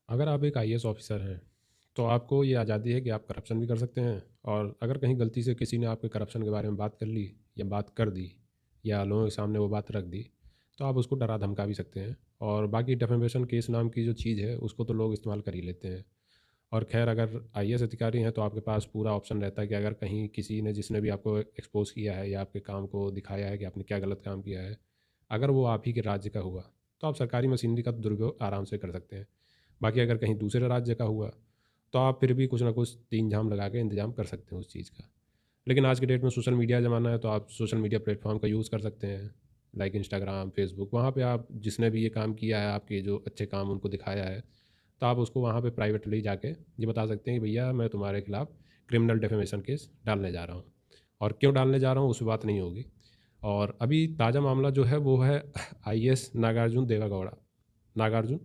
अगर आप एक आईएएस ऑफिसर हैं, तो आपको ये आज़ादी है कि आप करप्शन भी कर सकते हैं और अगर कहीं गलती से किसी ने आपके करप्शन के बारे में बात कर ली या बात कर दी या लोगों के सामने वो बात रख दी, तो आप उसको डरा धमका भी सकते हैं। और बाकी डिफेमेशन केस नाम की जो चीज़ है, उसको तो लोग इस्तेमाल कर ही लेते हैं। और ख़ैर अगर आईएएस अधिकारी हैं, तो आपके पास पूरा ऑप्शन रहता है कि अगर कहीं किसी ने जिसने भी आपको एक्सपोज़ किया है या आपके काम को दिखाया है कि आपने क्या गलत काम किया है, अगर वो आप ही के राज्य का हुआ, तो आप सरकारी मशीनरी का दुरुपयोग आराम से कर सकते हैं। बाकी अगर कहीं दूसरे राज्य का हुआ, तो आप फिर भी कुछ ना कुछ तीन झाम लगा के इंतज़ाम कर सकते हैं उस चीज़ का। लेकिन आज के डेट में सोशल मीडिया ज़माना है, तो आप सोशल मीडिया प्लेटफ़ॉर्म का यूज़ कर सकते हैं, लाइक इंस्टाग्राम, फ़ेसबुक। वहाँ पे आप जिसने भी ये काम किया है, आपके जो अच्छे काम उनको दिखाया है, तो आप उसको वहाँ पे प्राइवेटली जाके ये बता सकते हैं कि भैया मैं तुम्हारे खिलाफ़ क्रिमिनल डिफेमेशन केस डालने जा रहा हूँ। और क्यों डालने जा रहा हूँ, उस पे बात नहीं होगी। और अभी ताज़ा मामला जो है वो है आईएएस नागार्जुन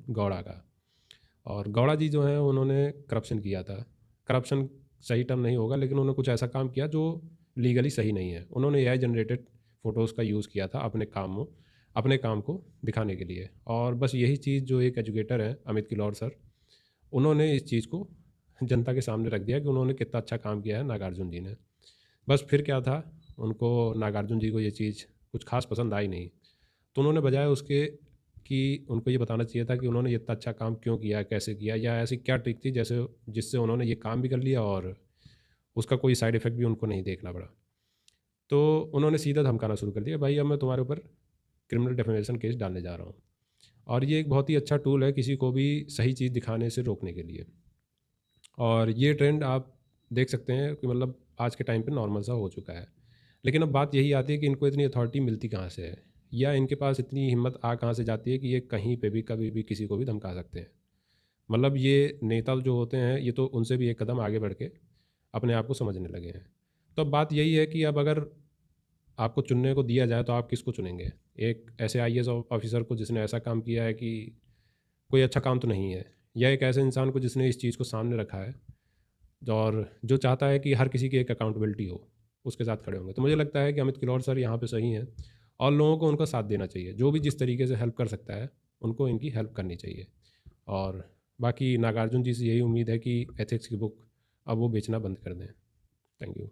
गौड़ा का। और गौड़ा जी जो हैं उन्होंने करप्शन किया था। करप्शन सही टर्म नहीं होगा, लेकिन उन्होंने कुछ ऐसा काम किया जो लीगली सही नहीं है। उन्होंने एआई जनरेटेड फ़ोटोज़ का यूज़ किया था अपने काम को दिखाने के लिए। और बस यही चीज़ जो एक एजुकेटर हैं अमित किलौर सर, उन्होंने इस चीज़ को जनता के सामने रख दिया कि उन्होंने कितना अच्छा काम किया है नागार्जुन जी ने। बस फिर क्या था, उनको नागार्जुन जी को ये चीज़ कुछ ख़ास पसंद आई नहीं। तो उन्होंने बजाय उसके कि उनको ये बताना चाहिए था कि उन्होंने ये इतना अच्छा काम क्यों किया, कैसे किया या ऐसी क्या ट्रिक थी जैसे जिससे उन्होंने ये काम भी कर लिया और उसका कोई साइड इफ़ेक्ट भी उनको नहीं देखना पड़ा। तो उन्होंने सीधा धमकाना शुरू कर दिया, भाई अब मैं तुम्हारे ऊपर क्रिमिनल डिफेमेशन केस डालने जा रहा हूँ। और ये एक बहुत ही अच्छा टूल है किसी को भी सही चीज़ दिखाने से रोकने के लिए। और ये ट्रेंड आप देख सकते हैं कि मतलब आज के टाइम पे नॉर्मल सा हो चुका है। लेकिन अब बात यही आती है कि इनको इतनी अथॉरिटी मिलती कहाँ से है? या इनके पास इतनी हिम्मत आ कहाँ से जाती है कि ये कहीं पे भी, कभी भी किसी को भी धमका सकते हैं? मतलब ये नेता जो होते हैं, ये तो उनसे भी एक कदम आगे बढ़ के अपने आप को समझने लगे हैं। तो अब बात यही है कि अब अगर आपको चुनने को दिया जाए, तो आप किसको चुनेंगे? एक ऐसे आईएएस ऑफ़िसर को जिसने ऐसा काम किया है कि कोई अच्छा काम तो नहीं है, या एक ऐसे इंसान को जिसने इस चीज़ को सामने रखा है और जो चाहता है कि हर किसी की एक अकाउंटेबिलिटी हो, उसके साथ खड़े होंगे। तो मुझे लगता है कि अमित किरौर सर यहाँ पे सही हैं और लोगों को उनका साथ देना चाहिए। जो भी जिस तरीके से हेल्प कर सकता है, उनको इनकी हेल्प करनी चाहिए। और बाकी नागार्जुन जी से यही उम्मीद है कि एथिक्स की बुक अब वो बेचना बंद कर दें। Thank you.